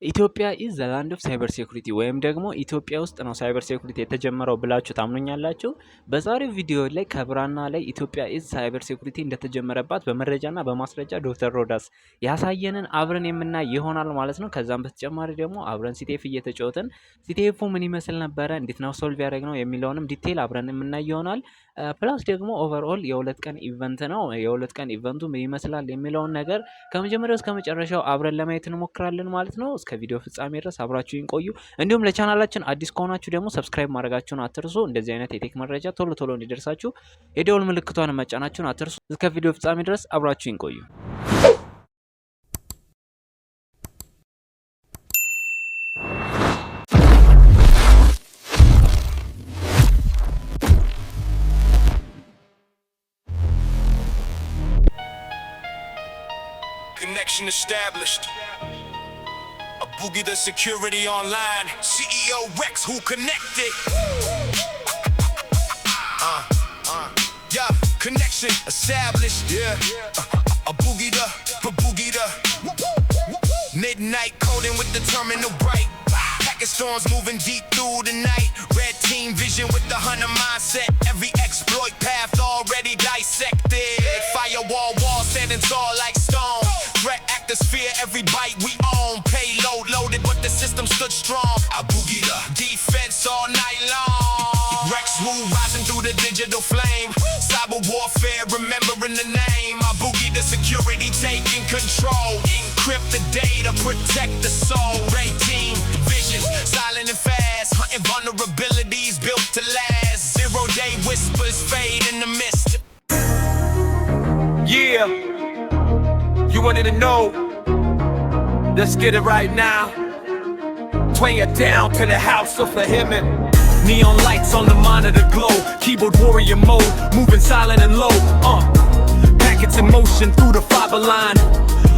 ኢትዮጵያ ኢዝ ዘ ላንድ ኦፍ ሳይበር ሴኩሪቲ ወይም ደግሞ ኢትዮጵያ ውስጥ ነው ሳይበር ሴኩሪቲ የተጀመረው ብላችሁ ታምኑኛላችሁ? በዛሬው ቪዲዮ ላይ ከብራና ላይ ኢትዮጵያ ኢዝ ሳይበር ሴኩሪቲ እንደተጀመረባት በመረጃና በማስረጃ ዶክተር ሮዳስ ያሳየንን አብረን የምናይ ይሆናል ማለት ነው። ከዛም በተጨማሪ ደግሞ አብረን ሲቴፍ እየተጫወትን ሲቴፉ ምን ይመስል ነበረ፣ እንዴት ነው ሶልቭ ያደረግነው የሚለውንም ዲቴይል አብረን የምናይ ይሆናል። ፕላስ ደግሞ ኦቨርኦል የሁለት ቀን ኢቨንት ነው። የሁለት ቀን ኢቨንቱ ምን ይመስላል የሚለውን ነገር ከመጀመሪያው እስከ መጨረሻው አብረን ለማየት እንሞክራለን ማለት ነው። እስከ ቪዲዮ ፍጻሜ ድረስ አብራችሁን ቆዩ። እንዲሁም ለቻናላችን አዲስ ከሆናችሁ ደግሞ ሰብስክራይብ ማድረጋችሁን አትርሱ። እንደዚህ አይነት የቴክ መረጃ ቶሎ ቶሎ እንዲደርሳችሁ የደወል ምልክቷን መጫናችሁን አትርሱ። እስከ ቪዲዮ ፍጻሜ ድረስ አብራችሁን ቆዩ። Connection established. A boogie the security online. CEO Rex who connected. Yeah, connection established. Yeah. A boogie the midnight coding with the terminal bright. Packet storms moving deep through the night. Red team vision with the hunter mindset. Every exploit path already dissected. Firewall wall standing tall like stone. Threat atmosphere, every bite we own. Payload loaded, but the system stood strong. I boogie the defense all night long. Rex Wu rising through the digital flame. Cyber warfare, remembering the name. I boogie the security, taking control. Encrypt the data, protect the soul. Ray team, vision, silent and fast. Hunting vulnerabilities built to last. 0-day whispers fade in the mist. Yeah. You wanted to know? Let's get it right now. Twang it down to the house of the Hammond. Neon lights on the monitor glow. Keyboard warrior mode, moving silent and low. Packets in motion through the fiber line.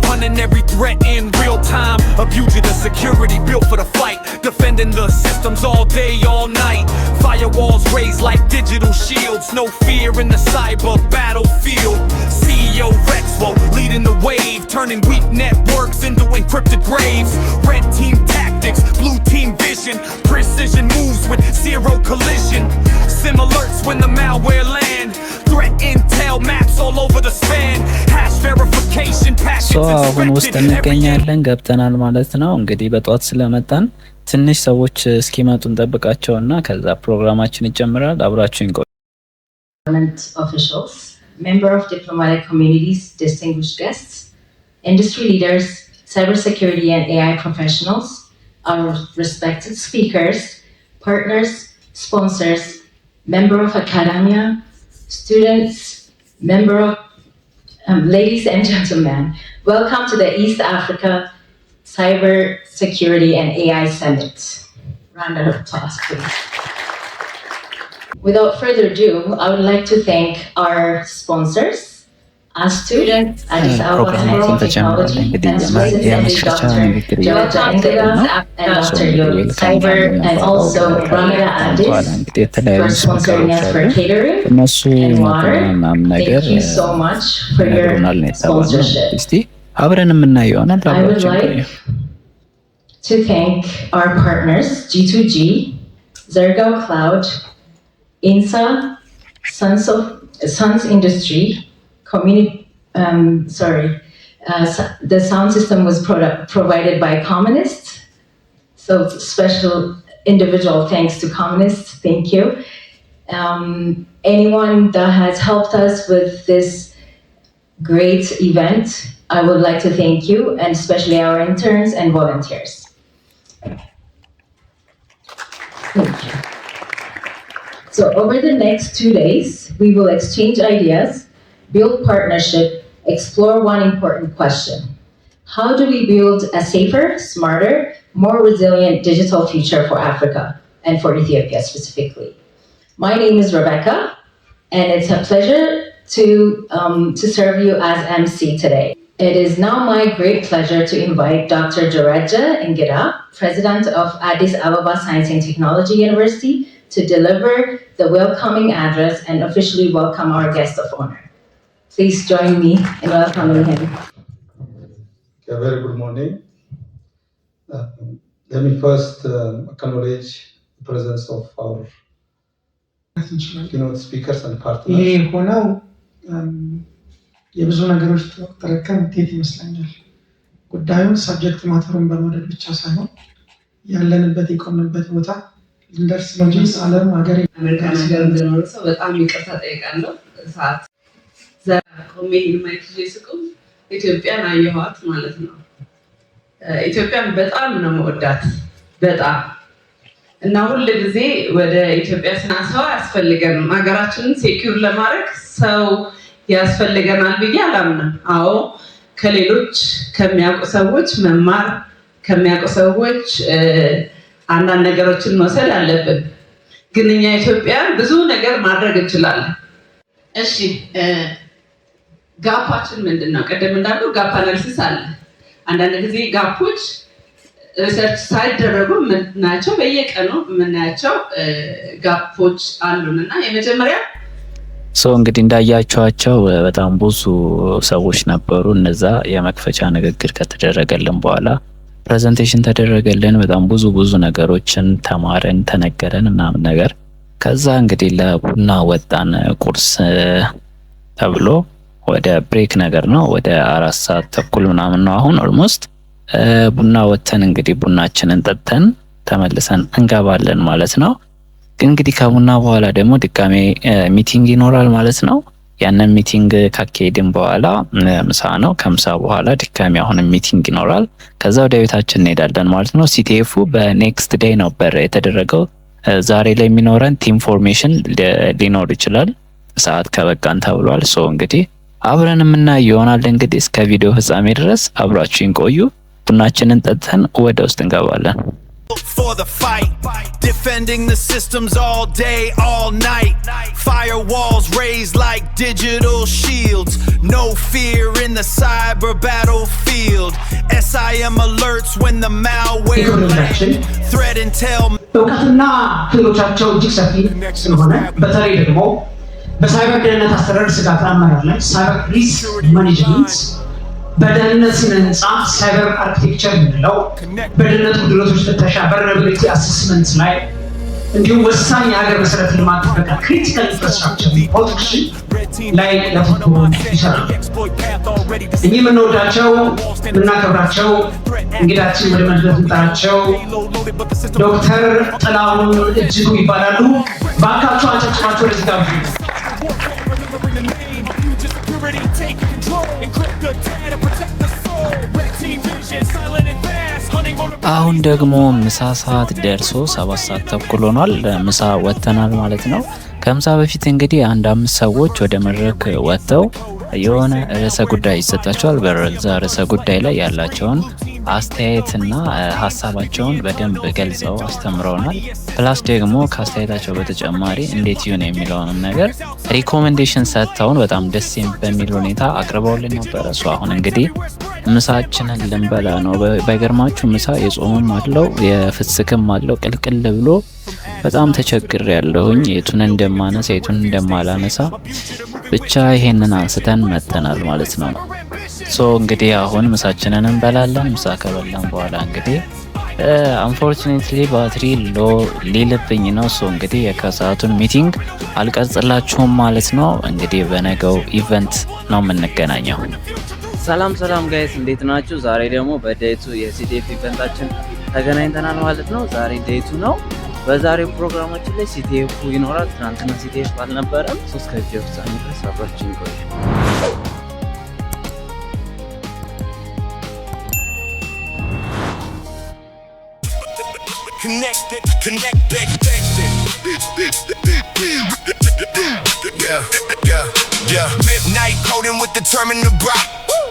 Hunting every threat in real time. Abusing the security built for the fight. Defending the systems all day, all night. Firewalls raised like digital shields. No fear in the cyber battlefield. CEO Rexwo leading the wave. Turning weak networks into encrypted graves. Red team tactics, blue team vision. Precision moves with zero collision. Sim alerts when the malware land. Threat intel maps all over the span. Hash verification packets አሁን ውስጥ እንገኛለን ገብተናል ማለት ነው። እንግዲህ በጧት ስለመጣን ትንሽ ሰዎች እስኪመጡ እንጠብቃቸውና ከዛ ፕሮግራማችን ይጀምራል። አብራችሁን ቆዩ። Officials, member of diplomatic communities, distinguished guests, industry leaders, cybersecurity and AI professionals, our respected speakers, partners, sponsors, member of academia, students, member of ladies and gentlemen, welcome to the East Africa Cyber Security and AI Summit. Round of applause, please. Without further ado, I would like to thank our sponsors, our students, Addis Ababa Science and Technology, and specifically Dr. Jawata Ingida and Dr. Yod Cyber, and also Ramya Addis for sponsoring us for catering and water. Thank you so much for your sponsorship. I would like to thank our partners, G2G, Zergo Cloud, INSA, Sons Industry, the sound system was provided by Communist. So special individual thanks to Communist. Thank you. Anyone that has helped us with this great event, I would like to thank you, and especially our interns and volunteers. Thank you. So over the next 2 days, we will exchange ideas, build partnership, explore one important question. How do we build a safer, smarter, more resilient digital future for Africa and for Ethiopia specifically? My name is Rebecca, and it's a pleasure to serve you as MC today. It is now my great pleasure to invite Dr. Jawata Ingida, President of Addis Ababa Science and Technology University, to deliver the welcoming address and officially welcome our guest of honor. Please join me in welcoming him. A very good morning. Let me first acknowledge the presence of our keynote speakers and partners. ይሄ ሆነው የብዙ ነገሮች ተረከም ውጤት ይመስለኛል። ጉዳዩን ሰብጀክት ማተሩን በመውደድ ብቻ ሳይሆን ያለንበት የቆምንበት ቦታ ልንደርስ እንጂ ዓለም ሀገር አሜሪካን ሀገር እንደኖረ ሰው በጣም ይቅርታ ጠይቃለሁ። ሰዓት ቆሜ ማየት ስቁም ኢትዮጵያን አየኋት ማለት ነው። ኢትዮጵያን በጣም ነው መወዳት በጣም እና ሁሉ ጊዜ ወደ ኢትዮጵያ ሰው ያስፈልገናል። ሀገራችንን ሴኩር ለማድረግ ሰው ያስፈልገናል ብዬ አላምንም። አዎ ከሌሎች ከሚያውቁ ሰዎች መማር ከሚያውቁ ሰዎች አንዳንድ ነገሮችን መውሰድ አለብን። ግን እኛ ኢትዮጵያን ብዙ ነገር ማድረግ እንችላለን። እሺ ጋፓችን ምንድነው? ቀደም እንዳለው ጋፕ አናሊሲስ አለ። አንዳንድ ጊዜ ጋፖች ሪሰርች ሳይደረጉ የምናያቸው በየቀኑ የምናያቸው ጋፖች አሉንና የመጀመሪያ እንግዲህ እንዳያቸዋቸው በጣም ብዙ ሰዎች ነበሩ። እነዛ የመክፈቻ ንግግር ከተደረገልን በኋላ ፕሬዘንቴሽን ተደረገልን። በጣም ብዙ ነገሮችን ተማረን ተነገረን ምናምን ነገር። ከዛ እንግዲህ ለቡና ወጣን። ቁርስ ተብሎ ወደ ብሬክ ነገር ነው። ወደ 4 ሰዓት ተኩል ምናምን ነው አሁን ኦልሞስት። ቡና ወተን እንግዲህ ቡናችንን ጠጥተን ተመልሰን እንገባለን ማለት ነው። እንግዲህ ከቡና በኋላ ደግሞ ድጋሜ ሚቲንግ ይኖራል ማለት ነው። ያንን ሚቲንግ ካካሄድን በኋላ ምሳ ነው። ከምሳ በኋላ ድጋሜ አሁንም ሚቲንግ ይኖራል። ከዛ ወደ ቤታችን እንሄዳለን ማለት ነው። ሲቲኤፉ በኔክስት ዴይ ነበር የተደረገው። ዛሬ ላይ የሚኖረን ቲም ፎርሜሽን ሊኖር ይችላል ሰዓት ከበቃን ተብሏል። እንግዲህ አብረን የምናየው ይሆናል። እንግዲህ እስከ ቪዲዮ ፍጻሜ ድረስ አብራችሁን ቆዩ። ቡናችንን ጠጥተን ወደ ውስጥ እንገባለን። For the fight, defending the systems all day, all night. Firewalls raised like digital shields. No fear in the cyber battlefield. SIM alerts when the malware lands. Threat intel. እውቀትና ክህሎታቸው እጅግ ሰፊ ስለሆነ በተለይ ደግሞ በሳይበር ደህንነት አስተዳደር ስጋት አመራር ላይ ሳይበር ሪስክ ማኔጅመንት በደህንነት ህንፃ ሳይበር አርኪቴክቸር የምንለው በደህንነት ጉድለቶች ፍተሻ vulnerability assessment ላይ እንዲሁም ወሳኝ የሀገር መሰረተ ልማት ጥበቃ ክሪቲካል ኢንፍራስትራክቸር ፕሮቴክሽን ላይ ለፍቶ ይሰራል። እኚህ የምንወዳቸው የምናከብራቸው እንግዳችን ወደ መድረክ እንጠራቸው ዶክተር ጥላሁን እጅጉ ይባላሉ። በአካቸው አንጨብጭባቸው ወደዚህ ጋር አሁን ደግሞ ምሳ ሰዓት ደርሶ 7 ሰዓት ተኩል ሆኗል። ምሳ ወጥተናል ማለት ነው። ከምሳ በፊት እንግዲህ 5 ሰዎች ወደ መድረክ ወጥተው የሆነ ርዕሰ ጉዳይ ይሰጣቸዋል። በዛ ርዕሰ ጉዳይ ላይ ያላቸውን አስተያየትና ሀሳባቸውን በደንብ ገልጸው አስተምረውናል። ፕላስ ደግሞ ከአስተያየታቸው በተጨማሪ እንዴት ይሁን የሚለውን ነገር ሪኮሜንዴሽን ሰጥተውን በጣም ደስ በሚል ሁኔታ አቅርበውልን ነበረ። አሁን እንግዲህ ምሳችንን ልንበላ ነው። በገርማችሁ ምሳ የጾምም አለው የፍስክም አለው ቅልቅል ብሎ በጣም ተቸግር ያለሁኝ የቱን እንደማነሳ የቱን እንደማላነሳ ብቻ ይሄንን አንስተን መተናል ማለት ነው። እንግዲህ አሁን ምሳችንን እንበላለን። ምሳ ከበላን በኋላ እንግዲህ አንፎርቹኔትሊ ባትሪ ሎ ሊልብኝ ነው። እንግዲህ የከሰዓቱን ሚቲንግ አልቀርጽላችሁም ማለት ነው። እንግዲህ በነገው ኢቨንት ነው የምንገናኘው። ሰላም ጋይስ እንዴት ናችሁ? ዛሬ ደግሞ በዴቱ የሲቲኤፍ ኢቨንታችን ተገናኝተናል ማለት ነው። ዛሬ ዴቱ ነው። በዛሬው ፕሮግራማችን ላይ ሲቲኤፍ ይኖራል። ትናንትና ሲቲኤፍ አልነበረም። እስከ ቪዲዮ ፍጻሜ ድረስ አብራችሁን ቆዩ። Connected. Yeah. Midnight coding with determined block.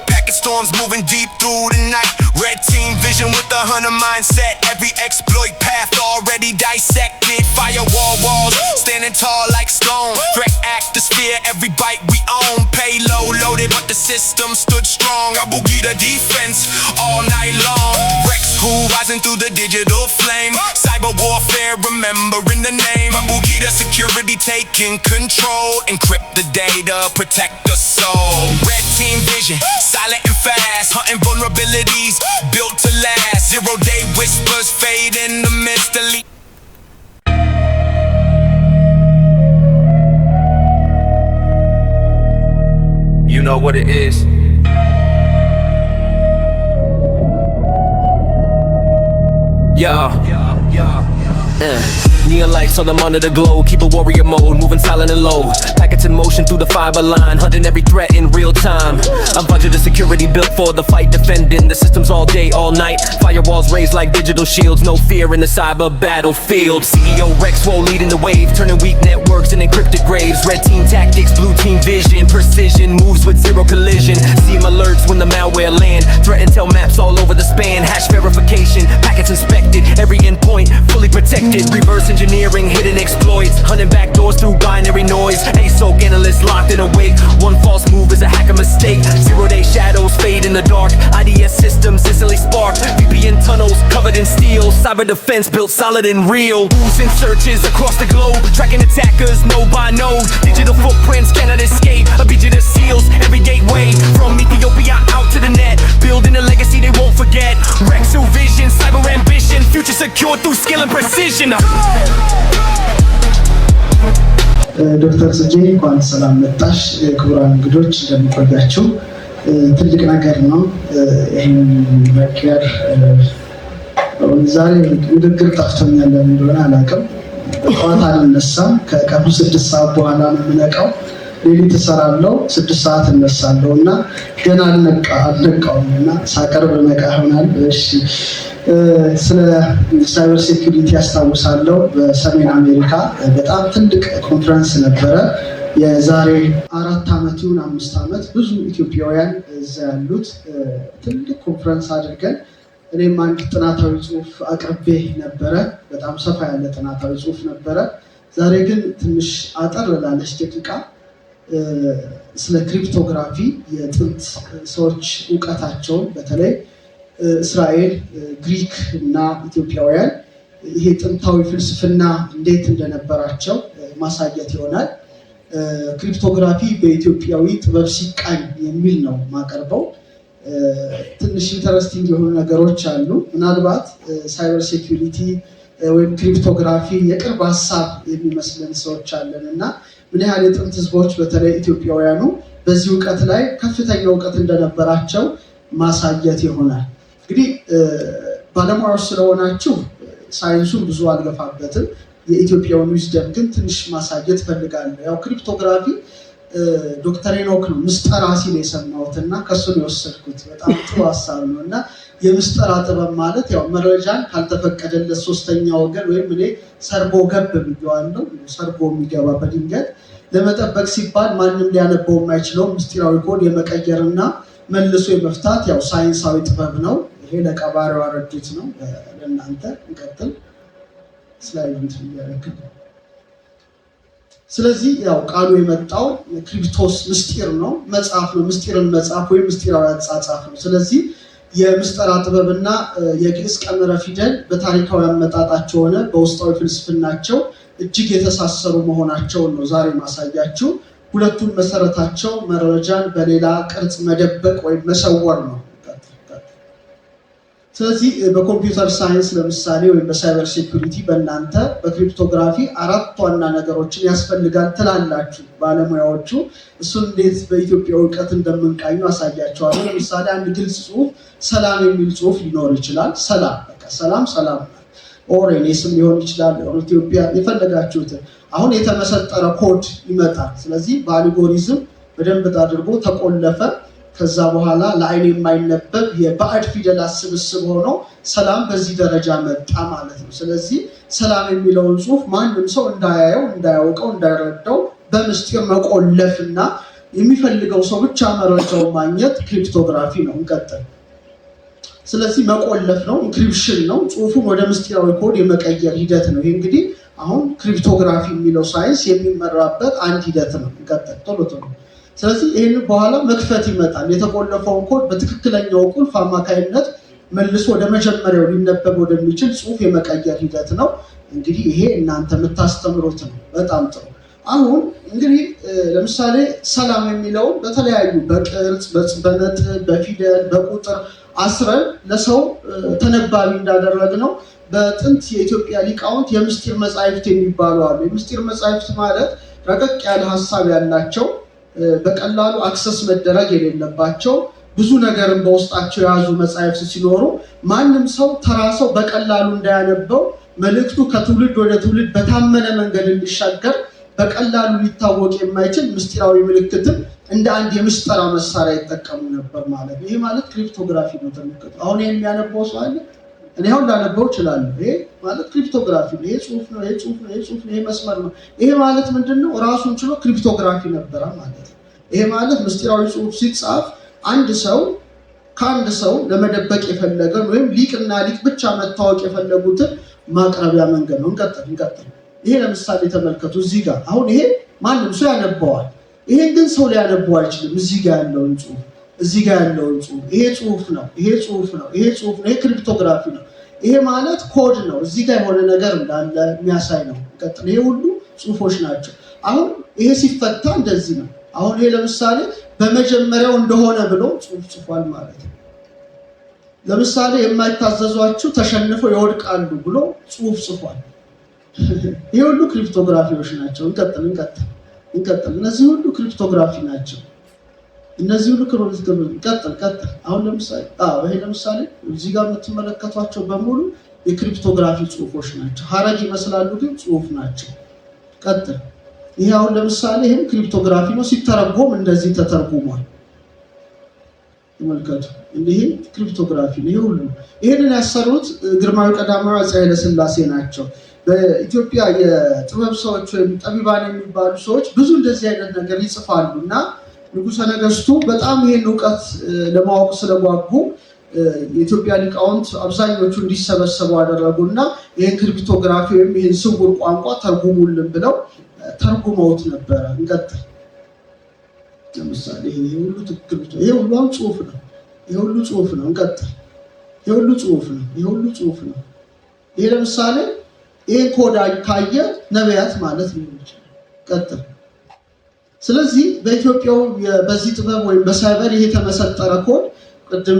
Packet storms moving deep through the night. Red team vision with the hunter mindset. Every exploit path already dissected. Firewall walls standing tall like stone. Threat atmosphere, every bite we own. Payload loaded, but the system stood strong. I boogie the defense all night long. Rex who rising through the digital flame. Cyber warfare, remembering the name. I boogie the security taking control. Encrypt the data, protect the soul. Red team vision, silent and fast. Hunting vulnerabilities, built to last. 0-day whispers fade in the mist of You know what it is. Neon lights on the monitor glow. Keep a warrior mode, moving silent and low. Packets in motion through the fiber line, hunting every threat in real time. I'm budget of security built for the fight, defending the systems all day, all night. Firewalls raised like digital shields, no fear in the cyber battlefield. CEO Rexwell leading the wave, turning weak networks and encrypted graves. Red team tactics, blue team vision, precision moves with zero collision. Seam alerts when the malware land, threat intel maps all over the span. Hash verification, packets inspected, every endpoint fully protected. Reverse engineering, hidden exploits, hunting back doors through binary noise. ASOC analysts locked and awake. One false move is a hacker mistake. 0-day shadows fade in the dark. IDS systems instantly spark. VPN tunnels covered in steel. Cyber defense built solid and real. Moves and searches across the globe, tracking attackers node by node. Digital footprints cannot escape. A beacon that seals every gateway. From Ethiopia out to the net, building a legacy they won't forget. Rexel vision, cyber ambition, future secured through skill and precision. ዶክተር ጽጌ እንኳን ሰላም መጣሽ። ክቡራን እንግዶች እንደምቆያችሁ፣ ትልቅ ነገር ነው ይሄን መከር። ዛሬ ንግግር ጠፍቶኛል፣ ለምን እንደሆነ አላውቅም። ጠዋት አልነሳም፣ ከቀኑ 6 ሰዓት በኋላ ነው የምነቃው። ሌሊት እሰራለሁ፣ 6 ሰዓት እነሳለሁ እና ገና አልነቃውም እና ሳቀርብ ነቃ ይሆናል። እሺ፣ ስለ ሳይበር ሴኩሪቲ ያስታውሳለሁ። በሰሜን አሜሪካ በጣም ትልቅ ኮንፈረንስ ነበረ። የዛሬ 4 ዓመት ይሁን 5 ዓመት ብዙ ኢትዮጵያውያን እዛ ያሉት ትልቅ ኮንፈረንስ አድርገን እኔም አንድ ጥናታዊ ጽሑፍ አቅርቤ ነበረ። በጣም ሰፋ ያለ ጥናታዊ ጽሑፍ ነበረ። ዛሬ ግን ትንሽ አጠር ላለች ደቂቃ ስለ ክሪፕቶግራፊ የጥንት ሰዎች እውቀታቸውን በተለይ እስራኤል፣ ግሪክ እና ኢትዮጵያውያን ይሄ ጥንታዊ ፍልስፍና እንዴት እንደነበራቸው ማሳየት ይሆናል። ክሪፕቶግራፊ በኢትዮጵያዊ ጥበብ ሲቃኝ የሚል ነው ማቀርበው። ትንሽ ኢንተረስቲንግ የሆኑ ነገሮች አሉ። ምናልባት ሳይበር ሴኩሪቲ ወይም ክሪፕቶግራፊ የቅርብ ሀሳብ የሚመስለን ሰዎች አለን እና ምን ያህል የጥንት ህዝቦች በተለይ ኢትዮጵያውያኑ በዚህ እውቀት ላይ ከፍተኛ እውቀት እንደነበራቸው ማሳየት ይሆናል። እንግዲህ ባለሙያዎች ስለሆናችሁ ሳይንሱን ብዙ አልገፋበትም። የኢትዮጵያውን ዊዝደም ግን ትንሽ ማሳየት ፈልጋለሁ። ያው ክሪፕቶግራፊ ዶክተር ሄኖክ ነው ምስጠራ ሲል የሰማሁት እና ከሱ ነው የወሰድኩት። በጣም ጥሩ ሀሳብ ነው እና የምስጠራ ጥበብ ማለት ያው መረጃን ካልተፈቀደለት ሶስተኛ ወገን ወይም እኔ ሰርጎ ገብ ብየዋለሁ። ሰርጎ የሚገባ በድንገት ለመጠበቅ ሲባል ማንም ሊያነበው የማይችለው ምስጢራዊ ኮድ የመቀየርና መልሶ የመፍታት ያው ሳይንሳዊ ጥበብ ነው። ይሄ ለቀባሪው አረዱት ነው። ለእናንተ እንቀጥል። ስላይድ ያረክብ። ስለዚህ ያው ቃሉ የመጣው ክሪፕቶስ ምስጢር ነው፣ መጽሐፍ ነው። ምስጢርን መጽሐፍ ወይም ምስጢራዊ አጻጻፍ ነው። ስለዚህ የምስጠራ ጥበብና የግዕዝ ቀመረ ፊደል በታሪካዊ አመጣጣቸው ሆነ በውስጣዊ ፍልስፍናቸው እጅግ የተሳሰሩ መሆናቸውን ነው ዛሬ ማሳያችሁ። ሁለቱም መሰረታቸው መረጃን በሌላ ቅርጽ መደበቅ ወይም መሰወር ነው። ስለዚህ በኮምፒውተር ሳይንስ ለምሳሌ ወይም በሳይበር ሴኩሪቲ በእናንተ በክሪፕቶግራፊ 4 ዋና ነገሮችን ያስፈልጋል ትላላችሁ ባለሙያዎቹ። እሱን እንዴት በኢትዮጵያ እውቀት እንደምንቃኙ አሳያቸዋለሁ። ለምሳሌ አንድ ግልጽ ጽሁፍ ሰላም የሚል ጽሁፍ ሊኖር ይችላል። ሰላም በቃ ሰላም ኦር የኔ ስም ሊሆን ይችላል። ኢትዮጵያ የፈለጋችሁትን አሁን የተመሰጠረ ኮድ ይመጣል። ስለዚህ በአልጎሪዝም በደንብ አድርጎ ተቆለፈ። ከዛ በኋላ ለአይን የማይነበብ የባዕድ ፊደላት ስብስብ ሆኖ ሰላም በዚህ ደረጃ መጣ ማለት ነው። ስለዚህ ሰላም የሚለውን ጽሁፍ ማንም ሰው እንዳያየው፣ እንዳያውቀው፣ እንዳይረዳው በምስጢር መቆለፍና የሚፈልገው ሰው ብቻ መረጃውን ማግኘት ክሪፕቶግራፊ ነው። እንቀጥል። ስለዚህ መቆለፍ ነው፣ ኢንክሪፕሽን ነው። ጽሁፉን ወደ ምስጢራዊ ኮድ የመቀየር ሂደት ነው። ይህ እንግዲህ አሁን ክሪፕቶግራፊ የሚለው ሳይንስ የሚመራበት አንድ ሂደት ነው። እንቀጥል ቶሎ። ስለዚህ ይህን በኋላ መክፈት ይመጣል። የተቆለፈውን ኮድ በትክክለኛው ቁልፍ አማካይነት መልሶ ወደ መጀመሪያው ሊነበብ ወደሚችል ጽሁፍ የመቀየር ሂደት ነው። እንግዲህ ይሄ እናንተ የምታስተምሩት ነው። በጣም ጥሩ። አሁን እንግዲህ ለምሳሌ ሰላም የሚለውን በተለያዩ በቅርጽ፣ በነጥብ፣ በፊደል፣ በቁጥር አስረን ለሰው ተነባቢ እንዳደረግነው በጥንት የኢትዮጵያ ሊቃውንት የምስጢር መጻሕፍት የሚባሉ አሉ። የምስጢር መጻሕፍት ማለት ረቀቅ ያለ ሐሳብ ያላቸው በቀላሉ አክሰስ መደረግ የሌለባቸው ብዙ ነገርን በውስጣቸው የያዙ መጻሕፍት ሲኖሩ ማንም ሰው ተራ ሰው በቀላሉ እንዳያነበው መልእክቱ ከትውልድ ወደ ትውልድ በታመነ መንገድ እንዲሻገር በቀላሉ ሊታወቅ የማይችል ምስጢራዊ ምልክትን እንደ አንድ የምስጠራ መሳሪያ ይጠቀሙ ነበር ማለት ነው። ይሄ ማለት ክሪፕቶግራፊ ነው። ተመልከቱ። አሁን የሚያነበው ሰው አለ? እኔ አሁን ላነበው እችላለሁ። ይሄ ማለት ክሪፕቶግራፊ ነው። ይሄ ጽሁፍ ነው፣ ይሄ ጽሁፍ ነው፣ ይሄ ጽሁፍ ነው፣ ይሄ መስመር ነው። ይሄ ማለት ምንድነው? ራሱን ችሎ ክሪፕቶግራፊ ነበረ ማለት ነው። ይሄ ማለት ምስጢራዊ ጽሁፍ ሲጻፍ አንድ ሰው ከአንድ ሰው ለመደበቅ የፈለገን ወይም ሊቅና ሊቅ ብቻ መታወቅ የፈለጉትን ማቅረቢያ መንገድ ነው። እንቀጥል። ይሄ ለምሳሌ ተመልከቱ። እዚህ ጋር አሁን ይሄ ማንም ሰው ያነበዋል። ይሄን ግን ሰው ሊያነበው አይችልም። እዚህ ጋር ያለውን ጽሁፍ፣ እዚህ ጋር ያለውን ጽሁፍ፣ ይሄ ጽሁፍ ነው፣ ይሄ ጽሁፍ ነው፣ ይሄ ጽሁፍ ነው። ይሄ ክሪፕቶግራፊ ነው። ይሄ ማለት ኮድ ነው። እዚህ ጋር የሆነ ነገር እንዳለ የሚያሳይ ነው። እንቀጥል። ይሄ ሁሉ ጽሁፎች ናቸው። አሁን ይሄ ሲፈታ እንደዚህ ነው። አሁን ይሄ ለምሳሌ በመጀመሪያው እንደሆነ ብሎ ጽሁፍ ጽፏል ማለት ነው። ለምሳሌ የማይታዘዟችሁ ተሸንፈው ይወድቃሉ ብሎ ጽሁፍ ጽፏል። ይሄ ሁሉ ክሪፕቶግራፊዎች ናቸው። እንቀጥል። እነዚህ ሁሉ ክሪፕቶግራፊ ናቸው። እነዚህ ሁሉ ቀጥል። አሁን ለምሳሌ ይሄ ለምሳሌ እዚህ ጋር የምትመለከቷቸው በሙሉ የክሪፕቶግራፊ ጽሁፎች ናቸው። ሀረግ ይመስላሉ ግን ጽሁፍ ናቸው። ቀጥል። ይሄ አሁን ለምሳሌ ይሄም ክሪፕቶግራፊ ነው። ሲተረጎም እንደዚህ ተተርጉሟል። ተመልከቱ። ይሄ ክሪፕቶግራፊ ነው። ይሄ ሁሉ ይሄንን ያሰሩት ግርማዊ ቀዳማዊ አፄ ኃይለ ሥላሴ ናቸው። በኢትዮጵያ የጥበብ ሰዎች ወይም ጠቢባን የሚባሉ ሰዎች ብዙ እንደዚህ አይነት ነገር ይጽፋሉ እና ንጉሠ ነገሥቱ በጣም ይሄን እውቀት ለማወቅ ስለጓጉ የኢትዮጵያ ሊቃውንት አብዛኞቹ እንዲሰበሰቡ አደረጉና ይሄን ክሪፕቶግራፊ ወይም ይሄን ስውር ቋንቋ ተርጉሙልን ብለው ተርጉመውት ነበረ። እንቀጥል። ለምሳሌ ይሄ ሁሉ ትክክል ነው። ይሄ ሁሉ ጽሁፍ ነው። ይሄ ሁሉ ጽሁፍ ነው። እንቀጥል። ይሄ ሁሉ ጽሁፍ ነው። ይሄ ሁሉ ጽሁፍ ነው። ይሄ ለምሳሌ ይሄን ኮድ ካየ ነቢያት ማለት ሊሆን ይችላል። ቀጥል። ስለዚህ በኢትዮጵያው በዚህ ጥበብ ወይም በሳይበር ይሄ የተመሰጠረ ኮድ ቅድም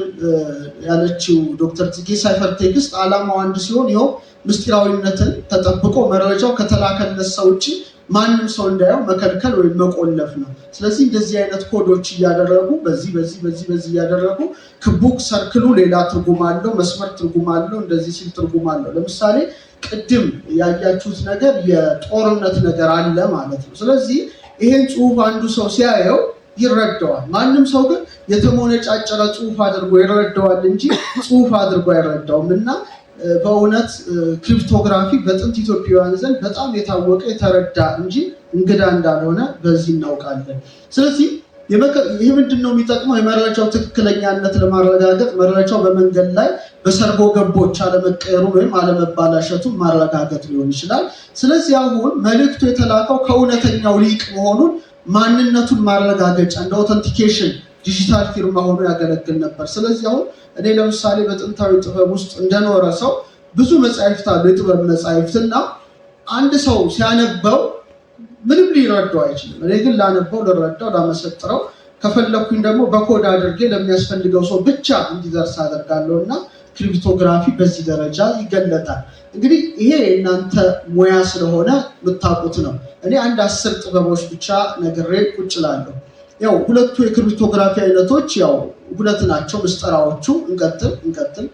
ያለችው ዶክተር ጽጌ ሳይፈር ቴክስት ዓላማው አንድ ሲሆን ይኸው ምስጢራዊነትን ተጠብቆ መረጃው ከተላከለት ሰው ውጭ ማንም ሰው እንዳየው መከልከል ወይም መቆለፍ ነው። ስለዚህ እንደዚህ አይነት ኮዶች እያደረጉ በዚህ እያደረጉ ክቡክ ሰርክሉ ሌላ ትርጉም አለው፣ መስመር ትርጉም አለው፣ እንደዚህ ሲል ትርጉም አለው። ለምሳሌ ቅድም ያያችሁት ነገር የጦርነት ነገር አለ ማለት ነው። ስለዚህ ይሄን ጽሁፍ አንዱ ሰው ሲያየው ይረዳዋል። ማንም ሰው ግን የተሞነጫጨረ ጽሁፍ አድርጎ ይረዳዋል እንጂ ጽሁፍ አድርጎ አይረዳውም። እና በእውነት ክሪፕቶግራፊ በጥንት ኢትዮጵያውያን ዘንድ በጣም የታወቀ የተረዳ እንጂ እንግዳ እንዳልሆነ በዚህ እናውቃለን። ስለዚህ ይህ ምንድን ነው የሚጠቅመው? የመረጃው ትክክለኛነት ለማረጋገጥ መረጃው በመንገድ ላይ በሰርጎ ገቦች አለመቀየሩ ወይም አለመባላሸቱን ማረጋገጥ ሊሆን ይችላል። ስለዚህ አሁን መልእክቱ የተላከው ከእውነተኛው ሊቅ መሆኑን ማንነቱን ማረጋገጫ እንደ ኦተንቲኬሽን ዲጂታል ፊርማ ሆኖ ያገለግል ነበር። ስለዚህ አሁን እኔ ለምሳሌ በጥንታዊ ጥበብ ውስጥ እንደኖረ ሰው ብዙ መጻሕፍት አሉ፣ የጥበብ መጻሕፍት እና አንድ ሰው ሲያነበው ምንም ሊረዳው አይችልም። እኔ ግን ላነበው፣ ልረዳው፣ ላመሰጥረው ከፈለኩኝ ደግሞ በኮድ አድርጌ ለሚያስፈልገው ሰው ብቻ እንዲደርስ አደርጋለሁ እና ክሪፕቶግራፊ በዚህ ደረጃ ይገለጣል። እንግዲህ ይሄ እናንተ ሙያ ስለሆነ የምታውቁት ነው። እኔ አንድ 10 ጥበቦች ብቻ ነግሬ ቁጭ እላለሁ። ያው ሁለቱ የክሪፕቶግራፊ አይነቶች ያው ሁለት ናቸው ምስጠራዎቹ። እንቀጥል።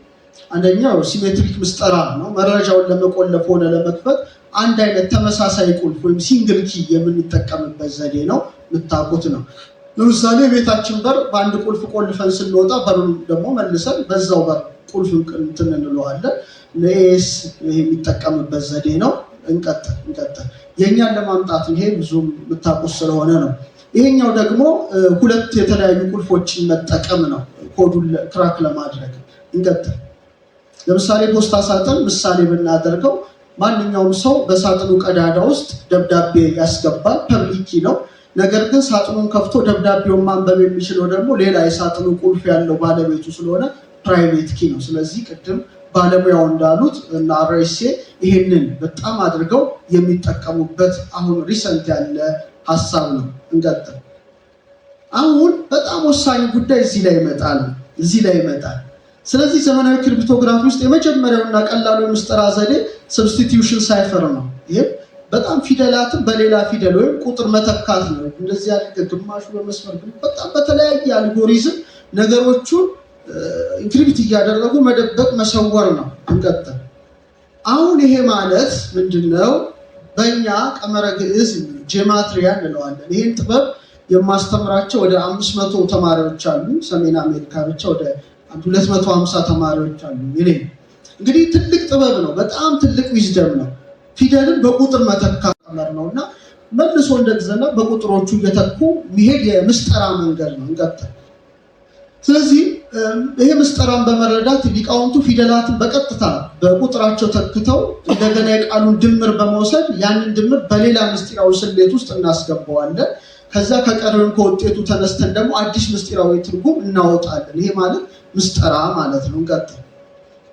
አንደኛው ሲሜትሪክ ምስጠራ ነው። መረጃውን ለመቆለፍ ሆነ ለመክፈት አንድ አይነት ተመሳሳይ ቁልፍ ወይም ሲንግል ኪ የምንጠቀምበት ዘዴ ነው። የምታውቁት ነው። ለምሳሌ ቤታችን በር በአንድ ቁልፍ ቆልፈን ስንወጣ በሩን ደግሞ መልሰን በዛው በር ቁልፍ እንትን እንለዋለን። ለኤስ የሚጠቀምበት ዘዴ ነው። እንቀጥል። የእኛን ለማምጣት ይሄ ብዙም የምታውቁት ስለሆነ ነው። ይሄኛው ደግሞ ሁለት የተለያዩ ቁልፎችን መጠቀም ነው ኮዱን ክራክ ለማድረግ። እንቀጥል። ለምሳሌ ፖስታ ሳጥን ምሳሌ ብናደርገው ማንኛውም ሰው በሳጥኑ ቀዳዳ ውስጥ ደብዳቤ ያስገባል። ፐብሊክ ኪ ነው። ነገር ግን ሳጥኑን ከፍቶ ደብዳቤውን ማንበብ የሚችለው ደግሞ ሌላ የሳጥኑ ቁልፍ ያለው ባለቤቱ ስለሆነ ፕራይቬት ኪ ነው። ስለዚህ ቅድም ባለሙያው እንዳሉት እና አርኤስኤ ይሄንን በጣም አድርገው የሚጠቀሙበት አሁን ሪሰንት ያለ ሀሳብ ነው። እንቀጥል። አሁን በጣም ወሳኝ ጉዳይ እዚህ ላይ ይመጣል። ስለዚህ ዘመናዊ ክሪፕቶግራፊ ውስጥ የመጀመሪያውና ቀላሉ የምስጢር ዘዴ ሰብስቲቲዩሽን ሳይፈር ነው። ይሄ በጣም ፊደላትን በሌላ ፊደል ወይም ቁጥር መተካት ነው። እንደዚህ ያለ ግማሹ በመስመር በጣም በተለያየ አልጎሪዝም ነገሮቹን ኢንክሪፕት እያደረጉ መደበቅ መሰወር ነው። እንቀጥል። አሁን ይሄ ማለት ምንድነው? በእኛ ቀመረ ግዕዝ ጄማትሪያ እንለዋለን። ይህን ጥበብ የማስተምራቸው ወደ 500 ተማሪዎች አሉ። ሰሜን አሜሪካ ብቻ ወደ 250 ተማሪዎች አሉ። ይሄ እንግዲህ ትልቅ ጥበብ ነው። በጣም ትልቅ ዊዝደም ነው። ፊደልን በቁጥር መተካት ቀመር ነውና መልሶ እንደገና በቁጥሮቹ እየተኩ መሄድ የምስጠራ መንገድ ነው። እንቀጥል። ስለዚህ ይሄ ምስጠራን በመረዳት ሊቃውንቱ ፊደላትን በቀጥታ በቁጥራቸው ተክተው እንደገና የቃሉን ድምር በመውሰድ ያንን ድምር በሌላ ምስጢራዊ ስሌት ውስጥ እናስገባዋለን። ከዛ ከቀሪውን ከውጤቱ ተነስተን ደግሞ አዲስ ምስጢራዊ ትርጉም እናወጣለን። ይሄ ማለት ምስጠራ ማለት ነው። እንቀጥል።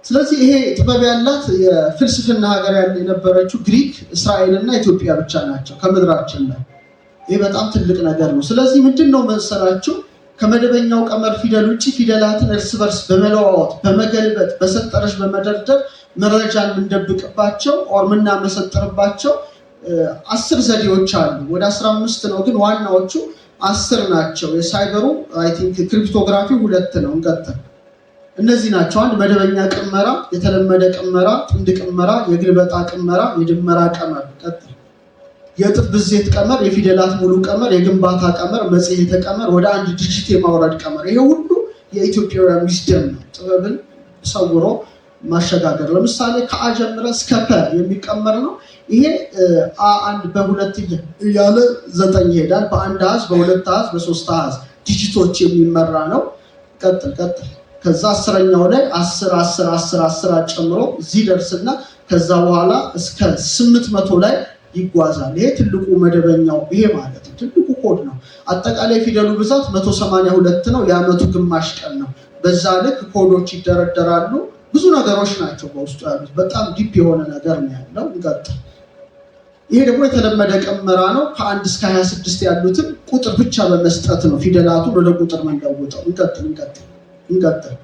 ስለዚህ ይሄ ጥበብ ያላት የፍልስፍና ሀገር የነበረችው ግሪክ፣ እስራኤልና ኢትዮጵያ ብቻ ናቸው ከምድራችን ላይ። ይሄ በጣም ትልቅ ነገር ነው። ስለዚህ ምንድነው መሰላችሁ ከመደበኛው ቀመር ፊደል ውጭ ፊደላትን እርስ በርስ በመለዋወጥ በመገልበጥ በሰንጠረዥ በመደርደር መረጃን የምንደብቅባቸው ኦር የምናመሰጥርባቸው 10 ዘዴዎች አሉ። ወደ 15 ነው ግን ዋናዎቹ 10 ናቸው። የሳይበሩ አይ ቲንክ ክሪፕቶግራፊ 2 ነው። እንቀጥል። እነዚህ ናቸው። አንድ መደበኛ ቅመራ፣ የተለመደ ቅመራ፣ ጥንድ ቅመራ፣ የግልበጣ ቅመራ፣ የድመራ ቀመር። ቀጥል። የእጥፍ ብዜት ቀመር፣ የፊደላት ሙሉ ቀመር፣ የግንባታ ቀመር፣ መጽሔተ ቀመር፣ ወደ አንድ ድርጅት የማውረድ ቀመር። ይሄ ሁሉ የኢትዮጵያውያን ዊዝደም ነው። ጥበብን ሰውሮ ማሸጋገር። ለምሳሌ ከአ ጀምረ እስከ ፐ የሚቀመር ነው። ይሄ አ1 በ2 እያለ 9 ይሄዳል። በአንድ አሃዝ፣ በሁለት አሃዝ፣ በሶስት አሃዝ ዲጂቶች የሚመራ ነው። ቀጥል። ከዛ 10ኛው ላይ 10 10 10 10 ጨምሮ እዚህ ደርስና ከዛ በኋላ እስከ 800 ላይ ይጓዛል። ይሄ ትልቁ መደበኛው ይሄ ማለት ነው። ትልቁ ኮድ ነው። አጠቃላይ ፊደሉ ብዛት 182 ነው። የዓመቱ ግማሽ ቀን ነው። በዛ ልክ ኮዶች ይደረደራሉ። ብዙ ነገሮች ናቸው በውስጡ ያሉት። በጣም ዲፕ የሆነ ነገር ነው ያለው። እንቀጥል። ይሄ ደግሞ የተለመደ ቀመራ ነው። ከ1 እስከ 26 ያሉትን ቁጥር ብቻ በመስጠት ነው ፊደላቱን ወደ ቁጥር መንለውጠው። እንቀጥል።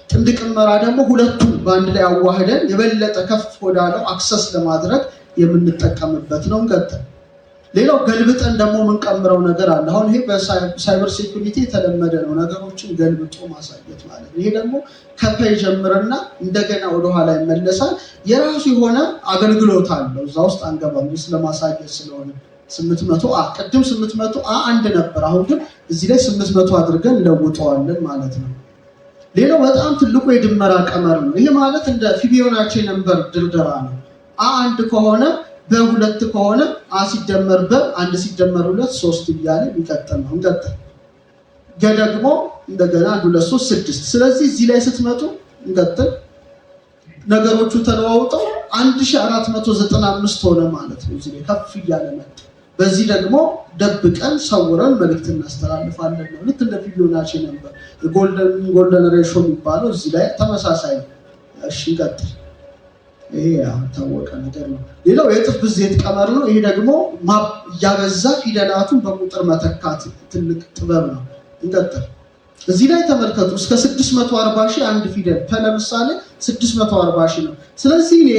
ጥንድ ቅመራ ደግሞ ሁለቱን በአንድ ላይ አዋህደን የበለጠ ከፍ ወዳለው አክሰስ ለማድረግ የምንጠቀምበት ነው። እንቀጥል። ሌላው ገልብጠን ደግሞ የምንቀምረው ነገር አለ። አሁን ይሄ በሳይበር ሴኩሪቲ የተለመደ ነው፣ ነገሮችን ገልብጦ ማሳየት ማለት ነው። ይሄ ደግሞ ከፐ ጀምርና እንደገና ወደኋላ ይመለሳል። የራሱ የሆነ አገልግሎት አለው። እዛ ውስጥ አንገባም ስለማሳየት ስለሆነ 800 ቅድም 800 አንድ ነበር። አሁን ግን እዚህ ላይ 800 አድርገን ለውጠዋለን ማለት ነው። ሌላው በጣም ትልቁ የድመራ ቀመር ነው። ይሄ ማለት እንደ ፊቦናቺ ነምበር ድርደራ ነው። አንድ ከሆነ በ2 ከሆነ ሲደመር በ1 ሲደመር 2 3 እያለ የሚቀጥል ነው። እንቀጥል። ደግሞ እንደገና 1 2 3 6። ስለዚህ እዚህ ላይ ስትመጡ እንቀጥል ነገሮቹ ተለዋውጠው 1495 ሆነ ማለት ነው። እዚህ ላይ ከፍ እያለ መጣ። በዚህ ደግሞ ደብቀን ሰውረን መልእክት እናስተላልፋለን ነው። ልክ እንደ ፊቦናቺ ነምበር ጎልደን ሬሾ የሚባለው እዚህ ላይ ተመሳሳይ ነው። እሺ እንቀጥል። ይሄ ታወቀ ነገር ነው። ሌላው የእጥፍ ብዜት ቀመር ነው። ይሄ ደግሞ እያበዛ ፊደላቱን በቁጥር መተካት ትልቅ ጥበብ ነው። እንቀጥል። እዚህ ላይ ተመልከቱ። እስከ 640 ሺህ አንድ ፊደል ለምሳሌ 640 ሺህ ነው። ስለዚህ እኔ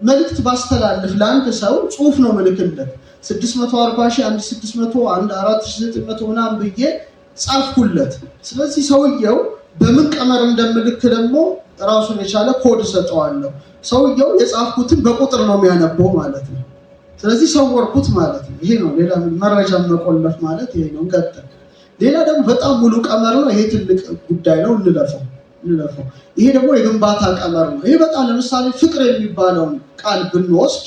መልእክት ባስተላልፍ ለአንድ ሰው ጽሁፍ ነው ምልክለት 640 ሺህ 1600 4900 ምናምን ብዬ ጻፍኩለት። ስለዚህ ሰውየው በምን ቀመር እንደምልክ ደግሞ ራሱን የቻለ ኮድ ሰጠዋለሁ። ሰውየው የጻፍኩትን በቁጥር ነው የሚያነበው ማለት ነው። ስለዚህ ሰወርኩት ማለት ነው። ይሄ ነው ሌላ መረጃ መቆለፍ ማለት ይሄ ነው። እንቀጥል። ሌላ ደግሞ በጣም ሙሉ ቀመር ነው። ይሄ ትልቅ ጉዳይ ነው። እንለፈው። ይሄ ደግሞ የግንባታ ቀመር ነው። ይሄ በጣም ለምሳሌ ፍቅር የሚባለውን ቃል ብንወስድ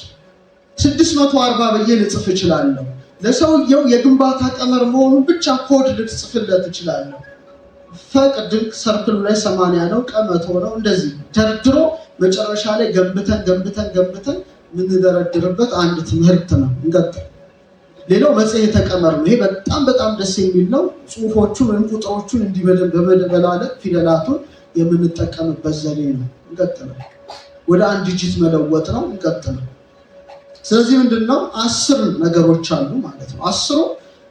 640 ብዬ ልጽፍ እችላለሁ። ለሰውየው የግንባታ ቀመር መሆኑን ብቻ ኮድ ልጽፍለት እችላለሁ። ፈቅድም ሰርክሉ ላይ 80 ነው፣ ቀመቶ ነው። እንደዚህ ደርድሮ መጨረሻ ላይ ገንብተን የምንደረድርበት አንድ ትምህርት ነው። እንቀጥል። ሌላው መጽሔተ ቀመር ነው። ይሄ በጣም ደስ የሚል ነው። ጽሁፎቹን ወይም ቁጥሮቹን እንዲበደን በመደበላለቅ ፊደላቱን የምንጠቀምበት ዘዴ ነው። እንቀጥል። ወደ አንድ ዲጂት መለወጥ ነው። እንቀጥል። ስለዚህ ምንድነው 10 ነገሮች አሉ ማለት ነው። 10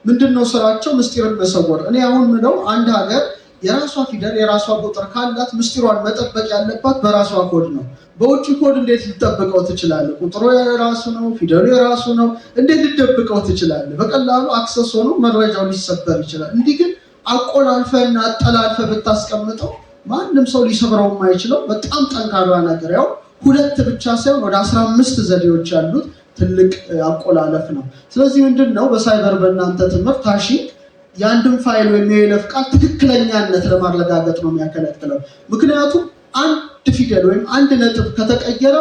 ምንድነው ስራቸው? ምስጢርን መሰወር። እኔ አሁን ምለው አንድ ሀገር የራሷ ፊደል የራሷ ቁጥር ካላት ምስጢሯን መጠበቅ ያለባት በራሷ ኮድ ነው። በውጭ ኮድ እንዴት ልጠብቀው ትችላለህ? ቁጥሩ የራሱ ነው፣ ፊደሉ የራሱ ነው። እንዴት ልደብቀው ትችላለህ? በቀላሉ አክሰስ ሆኖ መረጃው ሊሰበር ይችላል። እንዲህ ግን አቆላልፈና አጠላልፈ ብታስቀምጠው ማንም ሰው ሊሰብረው የማይችለው በጣም ጠንካራ ነገር ያው ሁለት ብቻ ሳይሆን ወደ 15 ዘዴዎች ያሉት ትልቅ አቆላለፍ ነው። ስለዚህ ምንድነው በሳይበር በእናንተ ትምህርት ሃሺንግ የአንድን ፋይል ወይም የይለፍ ቃል ትክክለኛነት ለማረጋገጥ ነው የሚያከለክለው። ምክንያቱም አንድ ፊደል ወይም አንድ ነጥብ ከተቀየረ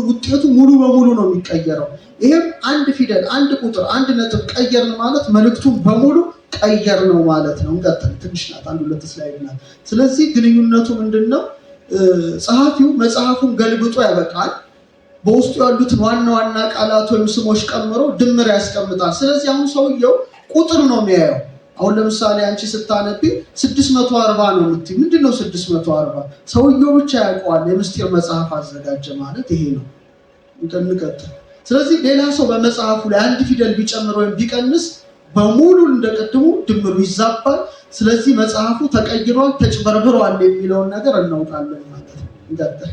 ውጤቱ ሙሉ በሙሉ ነው የሚቀየረው። ይሄም አንድ ፊደል፣ አንድ ቁጥር፣ አንድ ነጥብ ቀየርን ማለት መልእክቱን በሙሉ ቀየር ነው ማለት ነው። እንቀጥል። ትንሽ ናት፣ አንድ ሁለት ስላይድ ናት። ስለዚህ ግንኙነቱ ምንድነው? ጸሐፊው መጽሐፉን ገልብጦ ያበቃል። በውስጡ ያሉትን ዋና ዋና ቃላት ወይም ስሞች ቀምሮ ድምር ያስቀምጣል። ስለዚህ አሁን ሰውየው ቁጥር ነው የሚያየው። አሁን ለምሳሌ አንቺ ስታነቢ 640 ነው የምትይ። ምንድነው 640? ሰውየው ብቻ ያውቀዋል። የምስጢር መጽሐፍ አዘጋጀ ማለት ይሄ ነው። እንቀጥል። ስለዚህ ሌላ ሰው በመጽሐፉ ላይ አንድ ፊደል ቢጨምር ወይም ቢቀንስ በሙሉ እንደቀድሞ ድምሩ ይዛባል። ስለዚህ መጽሐፉ ተቀይሯል፣ ተጭበርብሯል የሚለውን ነገር እናውቃለን ማለት ነው። እንቀጥል።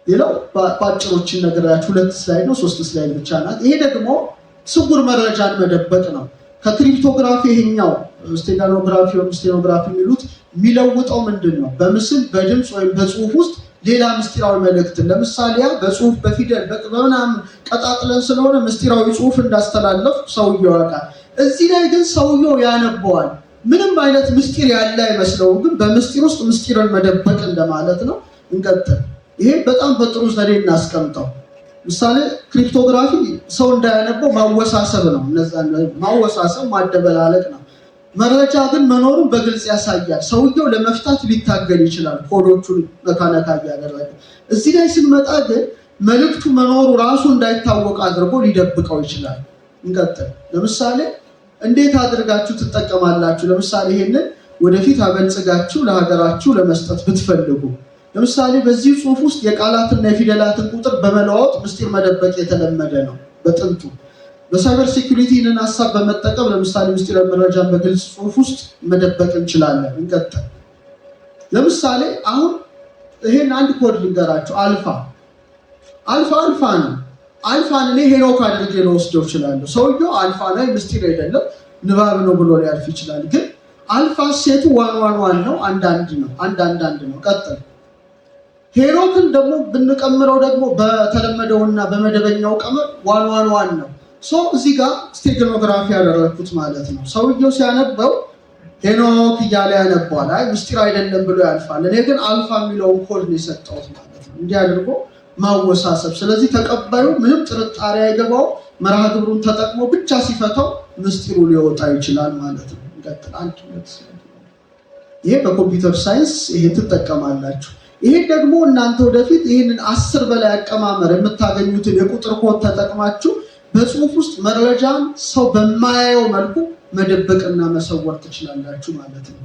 ሌላው ባጭሮችን ነገራችሁ 2 ስላይድ ነው፣ 3 ስላይድ ብቻ ናት። ይሄ ደግሞ ስውር መረጃን መደበቅ ነው። ከክሪፕቶግራፊ ይሄኛው ስቴጋኖግራፊ ወይም ስቴኖግራፊ የሚሉት የሚለውጠው ምንድነው? በምስል በድምጽ ወይም በጽሁፍ ውስጥ ሌላ ምስጢራዊ መልእክት ለምሳሌ በጽሁፍ በፊደል በምናምን ቀጣጥለን ስለሆነ ምስጢራዊ ጽሁፍ እንዳስተላለፍ ሰውየው ያውቃል። እዚህ ላይ ግን ሰውየው ያነበዋል። ምንም አይነት ምስጢር ያለ አይመስለውም፣ ግን በምስጢር ውስጥ ምስጢርን መደበቅ እንደማለት ነው። እንቀጥል። ይሄ በጣም በጥሩ ዘዴ እናስቀምጠው። ምሳሌ ክሪፕቶግራፊ ሰው እንዳያነበው ማወሳሰብ ነው። ማወሳሰብ ማደበላለቅ ነው። መረጃ ግን መኖሩን በግልጽ ያሳያል። ሰውየው ለመፍታት ሊታገል ይችላል፣ ኮዶቹን ነካነካ እያደረገ። እዚህ ላይ ስንመጣ ግን መልእክቱ መኖሩ ራሱ እንዳይታወቅ አድርጎ ሊደብቀው ይችላል። እንቀጥል። ለምሳሌ እንዴት አድርጋችሁ ትጠቀማላችሁ? ለምሳሌ ይሄንን ወደፊት አበልጽጋችሁ ለሀገራችሁ ለመስጠት ብትፈልጉ፣ ለምሳሌ በዚህ ጽሁፍ ውስጥ የቃላትና የፊደላትን ቁጥር በመለዋወጥ ምስጢር መደበቅ የተለመደ ነው በጥንቱ። በሳይበር ሴኩሪቲንን ሀሳብ በመጠቀም ለምሳሌ ምስጢር መረጃን በግልጽ ጽሁፍ ውስጥ መደበቅ እንችላለን። እንቀጥል። ለምሳሌ አሁን ይሄን አንድ ኮድ ልንገራችሁ። አልፋ ነው። አልፋን እኔ ሄኖክ አድርጌ ልወስደው እችላለሁ። ሰውየው አልፋ ላይ ምስጢር አይደለም ንባብ ነው ብሎ ሊያልፍ ይችላል። ግን አልፋ ሴቱ 111 ነው፣ አንዳንድ ነው። ቀጥል። ሄኖክን ደግሞ ብንቀምረው ደግሞ በተለመደውና በመደበኛው ቀመር 111 ነው። እዚህ ጋር ስቴጋኖግራፊ ያደረኩት ማለት ነው። ሰውየው ሲያነበው ሄኖክ እያለ ያነባል። አይ ምስጢር አይደለም ብሎ ያልፋል። እኔ ግን አልፋ የሚለውን ኮድ ነው የሰጠሁት ማለት ነው። እንዲህ አድርጎ ማወሳሰብ። ስለዚህ ተቀባዩ ምንም ጥርጣሬ አይገባው፣ መርሃ ግብሩን ተጠቅሞ ብቻ ሲፈታው ምስጢሩ ሊወጣ ይችላል ማለት ነው። እንቀጥል። ይሄ በኮምፒውተር ሳይንስ ይሄ ትጠቀማላችሁ። ይሄ ደግሞ እናንተ ወደፊት ይህንን 10 በላይ አቀማመር የምታገኙትን የቁጥር ኮድ ተጠቅማችሁ በጽሁፍ ውስጥ መረጃን ሰው በማያየው መልኩ መደበቅና መሰወር ትችላላችሁ ማለት ነው።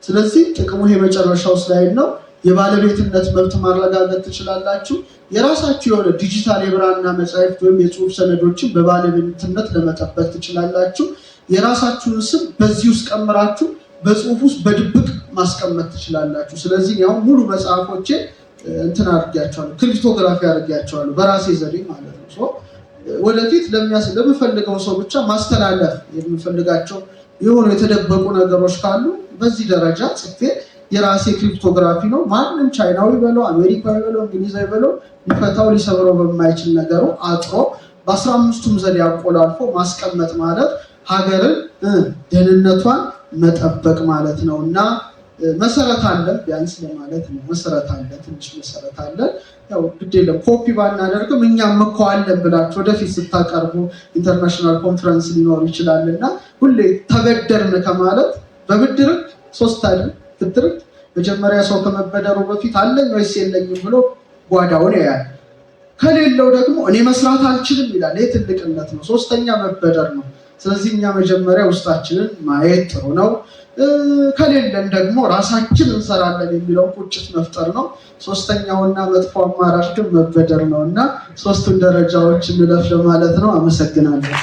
ስለዚህ ጥቅሙ የመጨረሻው ስላይድ ነው። የባለቤትነት መብት ማረጋገጥ ትችላላችሁ። የራሳችሁ የሆነ ዲጂታል የብራና መጻሕፍት ወይም የጽሁፍ ሰነዶችን በባለቤትነት ለመጠበቅ ትችላላችሁ። የራሳችሁን ስም በዚህ ውስጥ ቀምራችሁ በጽሁፍ ውስጥ በድብቅ ማስቀመጥ ትችላላችሁ። ስለዚህ ያው ሙሉ መጽሐፎቼ እንትን አድርጌያቸዋለሁ፣ ክሪፕቶግራፊ አድርጌያቸዋለሁ በራሴ ዘዴ ማለት ነው። ወደፊት ለምፈልገው ሰው ብቻ ማስተላለፍ የምፈልጋቸው የሆኑ የተደበቁ ነገሮች ካሉ በዚህ ደረጃ ጽፌ የራሴ ክሪፕቶግራፊ ነው። ማንም ቻይናዊ በለው አሜሪካዊ በለው እንግሊዛዊ በለው ሊፈታው ሊሰብረው በማይችል ነገሩ አጥሮ በ15ቱም ዘዴ አቆላልፎ ማስቀመጥ ማለት ሀገርን ደህንነቷን መጠበቅ ማለት ነው። እና መሰረት አለ ቢያንስ ለማለት ነው። መሰረት አለ፣ ትንሽ መሰረት አለ። ያው ግዴለም ኮፒ ባናደርግም እኛም መኳለን ብላችሁ ወደፊት ስታቀርቡ ኢንተርናሽናል ኮንፈረንስ ሊኖር ይችላልና ሁሌ ተበደርን ከማለት በብድር 3 አይደል ብድር መጀመሪያ ሰው ከመበደሩ በፊት አለኝ ወይስ የለኝም ብሎ ጓዳውን ያያል። ከሌለው ደግሞ እኔ መስራት አልችልም ይላል። ይሄ ትልቅነት ነው። 3ኛ መበደር ነው። ስለዚህ እኛ መጀመሪያ ውስጣችንን ማየት ጥሩ ነው። ከሌለን ደግሞ ራሳችን እንሰራለን የሚለው ቁጭት መፍጠር ነው። 3ኛውና መጥፎ አማራጭ ግን መበደር ነው እና 3ቱን ደረጃዎች እንለፍ ለማለት ነው። አመሰግናለሁ።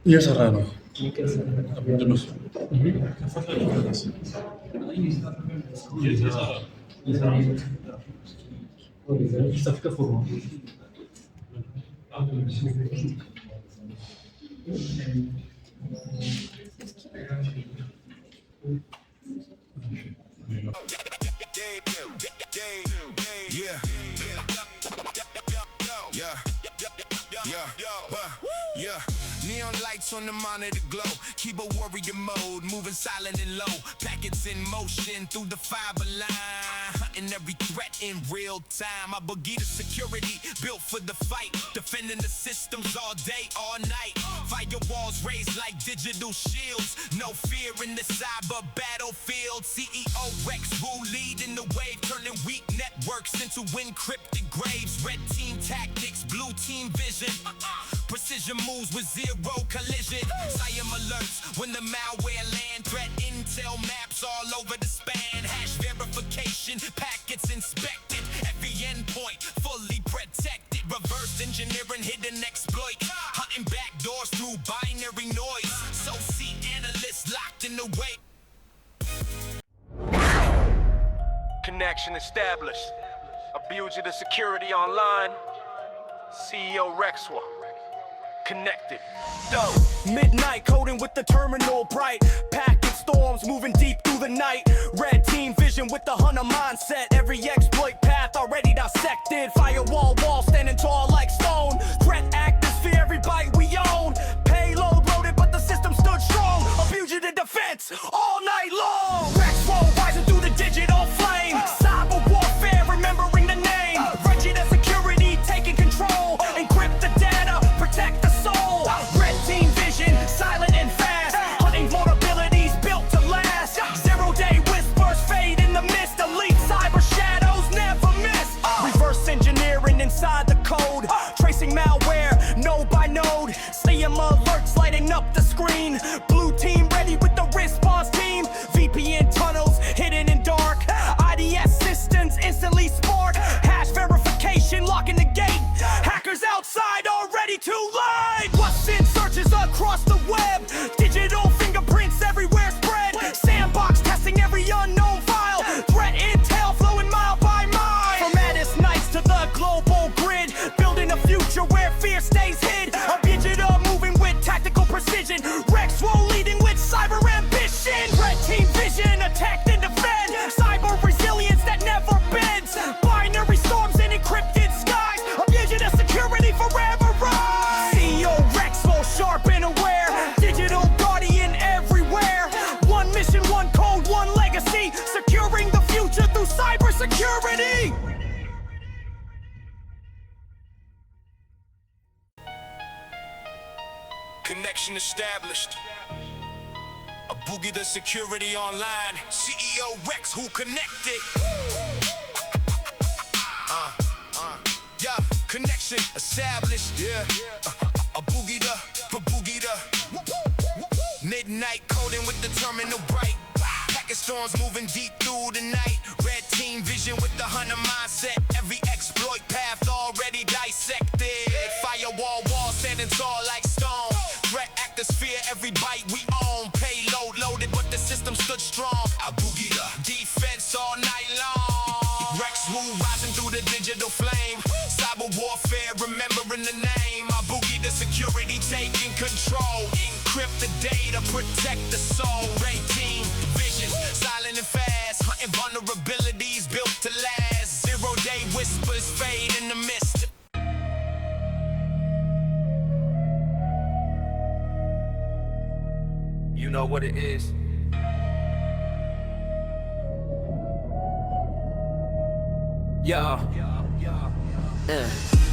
እየሰራ ነው። Neon lights on the monitor glow. Keep a warrior mode, moving silent and low. Packets in motion through the fiber line. Hunting every threat in real time. I boogie the security, built for the fight. Defending the systems all day, all night. Firewalls raised like digital shields. No fear in the cyber battlefield. CEO Rex Wu leading the wave, turning weak networks into encrypted graves. Red team tactics, blue team vision. Precision moves with zero collision. Siam alerts when the malware land. Threat intel maps all over the span. Hash verification, packets inspected. Every endpoint fully protected. Reverse engineering, hidden exploit. Hunting back doors through binary noise. So see analysts locked in the way. Connection established. Abuse of the security online. CEO Rexwa. Connected. Midnight coding with the terminal bright. Packet storms moving deep through the night. Red team vision with the hunter mindset. Every exploit path already dissected. Firewall wall standing tall like stone. Threat atmosphere, every bite we own. Payload loaded, but the system stood strong. Abuse of the defense all night long. Rexroll rising through the digital flame. Cyber warfare, remembering the name. Reggie the security taking control. Encrypt the data, protect the soul. Red team vision, silent and fast. Hunting vulnerabilities built to last. 0-day whispers fade in the mist. Elite cyber shadows never miss. Reverse engineering inside the code. Tracing malware node by node. Steam alerts lighting up the screen. Blue team ready with the response security. Connection established. A boogie the security online. CEO Rex, who connected? Yeah, connection established. Yeah, a boogie the. Midnight coding with the terminal bright. Packet storms moving deep through the night. Red team vision with the hunter mindset. Every exploit path already dissected. Firewall wall standing tall like stone. Threat atmosphere, every bite we own. Payload loaded, but the system stood strong. I boogie the defense all night long. Rex Wu rising through the digital flame. Cyber warfare, remembering the name. I boogie the security, taking control. Encrypt the data, protect the soul. Red team vision, silent and fast. Hunting vulnerabilities built to last. 0-day whispers fade in the mist. You know what it is.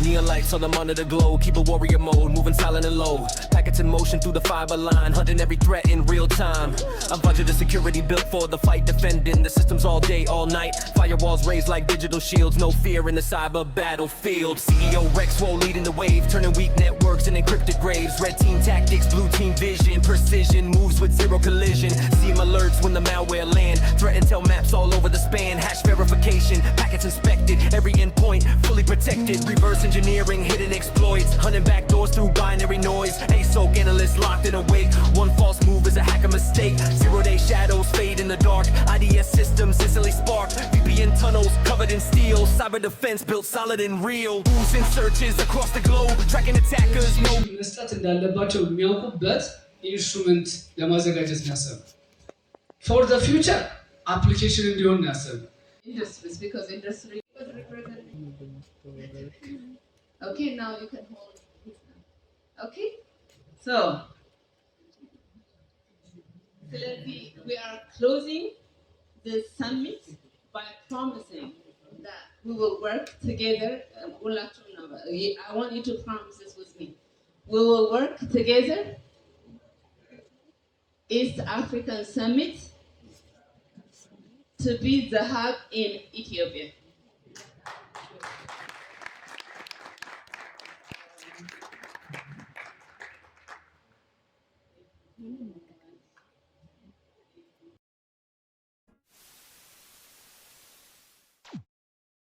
Neon lights on the monitor glow. Keep a warrior mode, moving silent and low. Packets in motion through the fiber line, hunting every threat in real time. I'm budgeted security built for the fight, defending the systems all day, all night. Firewalls raised like digital shields, no fear in the cyber battlefield. CEO Rex Woe leading the wave, turning weak networks and encrypted graves. Red team tactics, blue team vision, precision, moves with zero collision. Seam alerts when the malware land, threat intel maps all over the span. Hash verification, packets inspected, every endpoint fully protected. Reverse engineering, hidden exploits, hunting back doors through binary noise. ASOC analysts locked and awake. One false move is a hacker mistake. 0-day shadows fade in the dark. IDS systems instantly spark. VPN tunnels covered in steel. Cyber defense built solid and real. Moves in searches across the globe, tracking attackers. No መስጠት እንዳለባቸው የሚያውቁበት ኢንስትሩመንት ለማዘጋጀት ነው ያሰብነው። For the future application እንዲሆን ነው ያሰብነው። Industries, because industry. Okay, now you can hold. Okay, so we are closing the summit by promising that we will work together. I want you to promise this with me. We will work together. East African Summit to be the hub in Ethiopia.